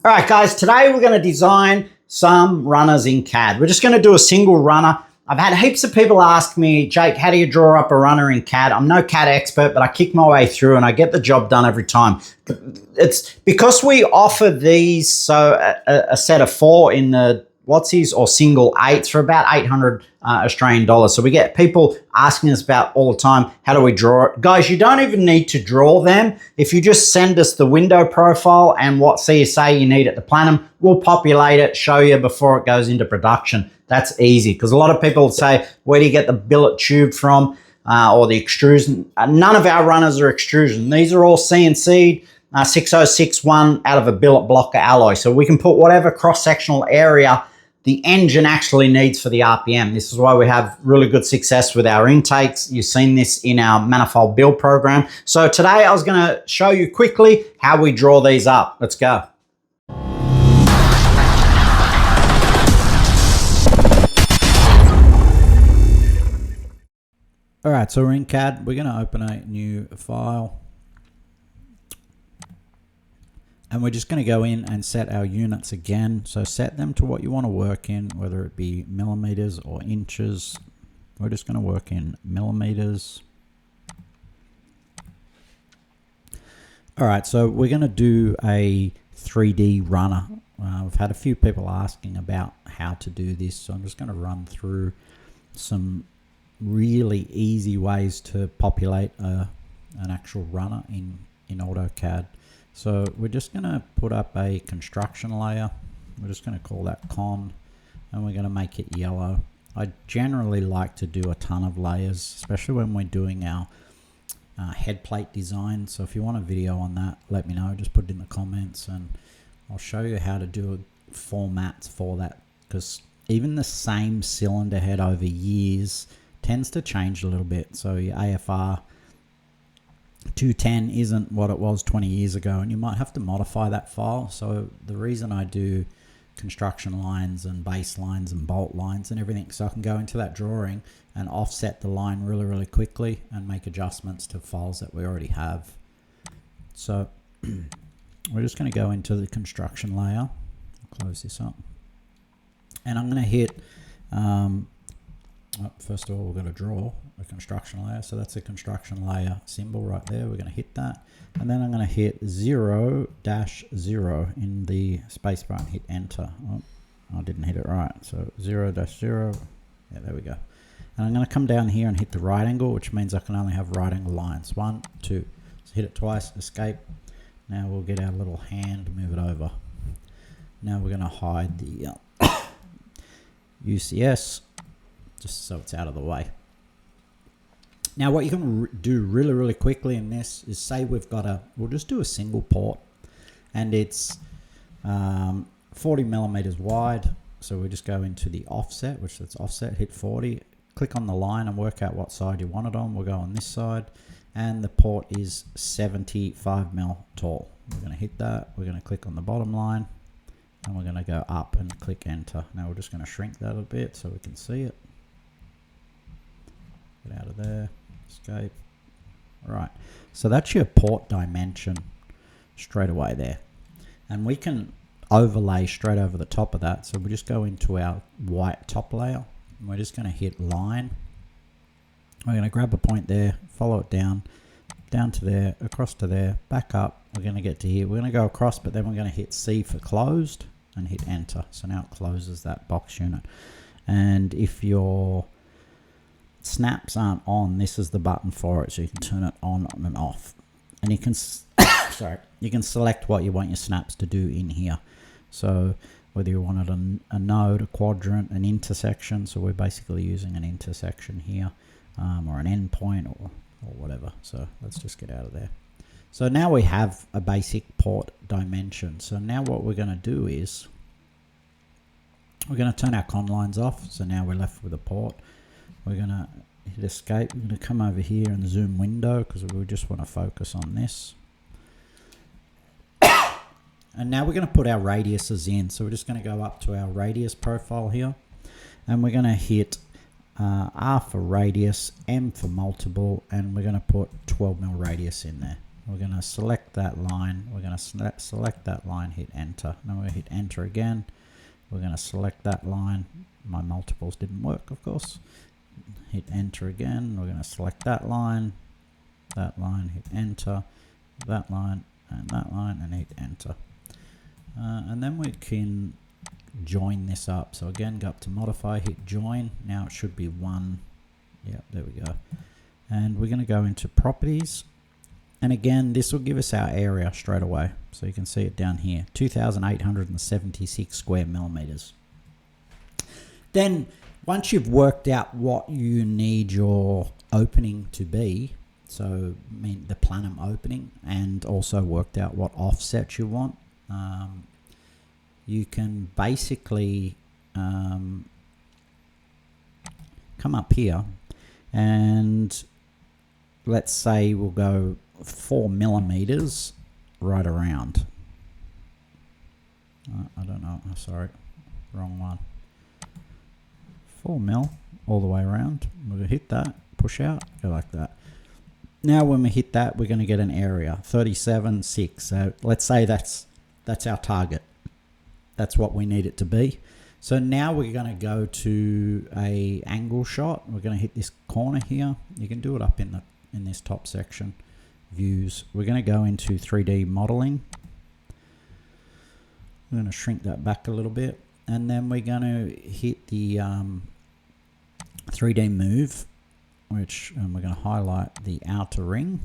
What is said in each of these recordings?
All right, guys, today we're going to design some runners in CAD. We're just going to do a single runner. I've had heaps of people ask me, Jake, how do you draw up a runner in CAD? I'm no CAD expert, but I kick my way through and I get the job done every time. It's because we offer these, so a set of 4 in the whatsies or single 8s for about 800 Australian dollars. So we get people asking us about all the time, how do we draw it? Guys, you don't even need to draw them. If you just send us the window profile and what CSA you need at the plenum, we'll populate it, show you before it goes into production. That's easy, because a lot of people say, where do you get the billet tube from or the extrusion? None of our runners are extrusion. These are all CNC'd. 6061 out of a billet blocker alloy. So we can put whatever cross-sectional area the engine actually needs for the RPM. This is why we have really good success with our intakes. You've seen this in our manifold build program. So today I was going to show you quickly how we draw these up. Let's go. All right, so we're in CAD. We're going to open a new file. And we're just going to go in and set our units again. So set them to what you want to work in, whether it be millimeters or inches. We're just going to work in millimeters. All right, so we're going to do a 3D runner. We've had a few people asking about how to do this. So I'm just going to run through some really easy ways to populate an actual runner in AutoCAD. So we're just going to put up a construction layer. We're just going to call that con, and we're going to make it yellow. I generally like to do a ton of layers, especially when we're doing our head plate design. So if you want a video on that, let me know. Just put it in the comments and I'll show you how to do formats for that, because even the same cylinder head over years tends to change a little bit. So your AFR 210 isn't what it was 20 years ago, and you might have to modify that file. So the reason I do construction lines and base lines and bolt lines and everything, so I can go into that drawing and offset the line really quickly and make adjustments to files that we already have. So we're just going to go into the construction layer. I'll close this up, and I'm going to hit first of all, we're going to draw a construction layer. So that's a construction layer symbol right there. We're going to hit that. And then I'm going to hit 0-0 in the spacebar and hit enter. Oh, I didn't hit it right. So 0-0. Yeah, there we go. And I'm going to come down here and hit the right angle, which means I can only have right angle lines. 1, 2. So hit it twice, escape. Now we'll get our little hand, move it over. Now we're going to hide the UCS. Just so it's out of the way. Now what you can do really quickly in this is, say we've got we'll just do a single port, and it's 40 millimeters wide. So we just go into the offset, which is offset, hit 40, click on the line and work out what side you want it on. We'll go on this side, and the port is 75 mil tall. We're going to hit that. We're going to click on the bottom line, and we're going to go up and click enter. Now we're just going to shrink that a bit so we can see it. Get out of there, escape. All right, so that's your port dimension straight away there. And we can overlay straight over the top of that. So we just go into our white top layer, and we're just going to hit line. We're going to grab a point there, follow it down to there, across to there, back up. We're going to get to here. We're going to go across, but then we're going to hit C for closed and hit enter. So now it closes that box unit. And if your snaps aren't on, this is the button for it, so you can turn it on and off. And you can sorry, you can select what you want your snaps to do in here. So whether you wanted a node, a quadrant, an intersection, so we're basically using an intersection here, or an endpoint or whatever. So let's just get out of there. So now we have a basic port dimension. So now what we're going to do is we're going to turn our con lines off. So now we're left with a port. We're going to hit escape. We're going to come over here and zoom window, because we just want to focus on this. And now we're going to put our radiuses in. So we're just going to go up to our radius profile here, and we're going to hit R for radius, M for multiple, and we're going to put 12 mil radius in there. We're going to select that line. We're going to select that line, hit enter. Then we're going to hit enter again. We're going to select that line. My multiples didn't work, of course. Hit enter again. We're going to select that line, hit enter, that line, and hit enter. And then we can join this up. So again, go up to modify, hit join. Now it should be one. Yeah, there we go. And we're going to go into properties. And again, this will give us our area straight away. So you can see it down here, 2,876 square millimeters. Then once you've worked out what you need your opening to be, so I mean the plenum opening, and also worked out what offset you want, you can basically come up here and let's say we'll go 4 millimeters right around. I don't know, sorry, wrong one. 4 mil all the way around. We're going to hit that, push out, go like that. Now when we hit that, we're going to get an area, 37.6. So let's say that's our target. That's what we need it to be. So now we're going to go to a angle shot. We're going to hit this corner here. You can do it up in this top section, views. We're going to go into 3D modeling. We're going to shrink that back a little bit, and then we're going to hit the 3D move, which we're going to highlight the outer ring.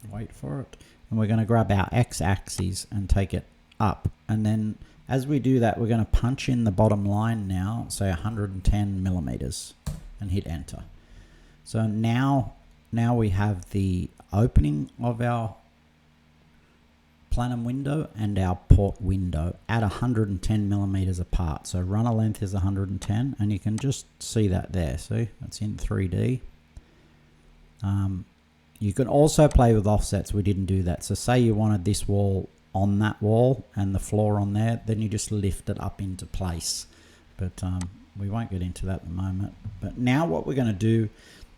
Wait for it. And we're going to grab our x-axis and take it up. And then as we do that, we're going to punch in the bottom line now, say 110 millimeters, and hit enter. So now we have the opening of our plenum window and our port window at 110 millimeters apart. So runner length is 110, and you can just see that there. See, that's in 3D. You can also play with offsets. We didn't do that. So say you wanted this wall on that wall and the floor on there, then you just lift it up into place. But we won't get into that at the moment. But now what we're going to do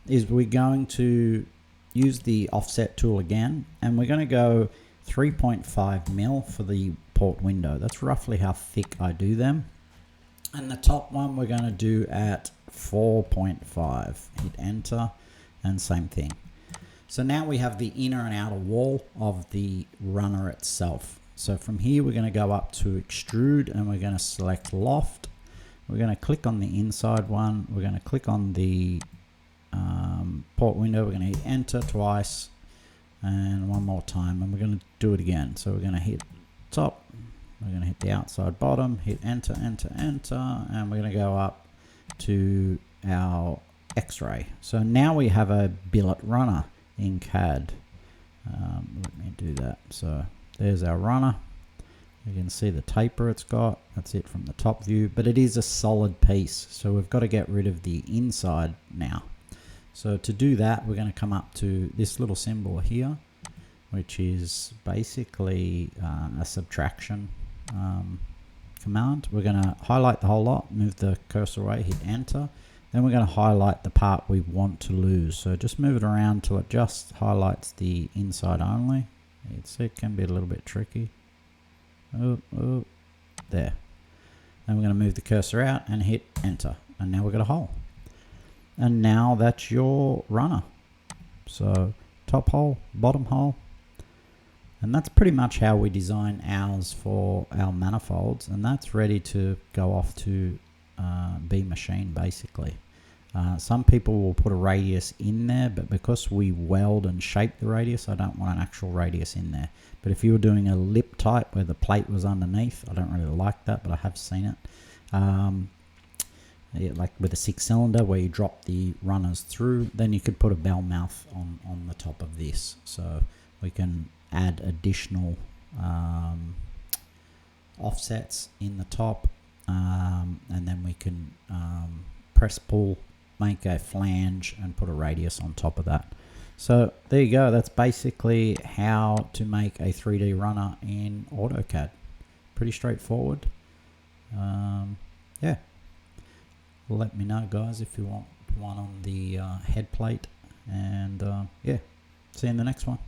is we're going to use the offset tool again, and we're going to go 3.5 mil for the port window. That's roughly how thick I do them. And the top one we're going to do at 4.5. Hit enter, and same thing. So now we have the inner and outer wall of the runner itself. So from here we're going to go up to extrude, and we're going to select loft. We're going to click on the inside one. We're going to click on the port window. We're going to hit enter twice and one more time, and we're going to do it again. So we're going to hit top, we're going to hit the outside bottom, hit enter, enter, enter, and we're going to go up to our x-ray. So now we have a billet runner in CAD. Let me do that. So there's our runner. You can see the taper it's got. That's it from the top view, but it is a solid piece, so we've got to get rid of the inside now. So to do that, we're going to come up to this little symbol here, which is basically a subtraction command. We're going to highlight the whole lot, move the cursor away, hit enter. Then we're going to highlight the part we want to lose. So just move it around till it just highlights the inside only. It can be a little bit tricky. Oh, there. Then we're going to move the cursor out and hit enter. And now we've got a hole. And now that's your runner. So top hole, bottom hole. And that's pretty much how we design ours for our manifolds. And that's ready to go off to be machined basically. Some people will put a radius in there, but because we weld and shape the radius, I don't want an actual radius in there. But if you were doing a lip type where the plate was underneath, I don't really like that, but I have seen it. Yeah, like with a 6-cylinder where you drop the runners through, then you could put a bell mouth on the top of this. So we can add additional offsets in the top, and then we can press pull, make a flange, and put a radius on top of that. So there you go. That's basically how to make a 3D runner in AutoCAD. Pretty straightforward. Yeah. Let me know, guys, if you want one on the head plate. And yeah, See you in the next one.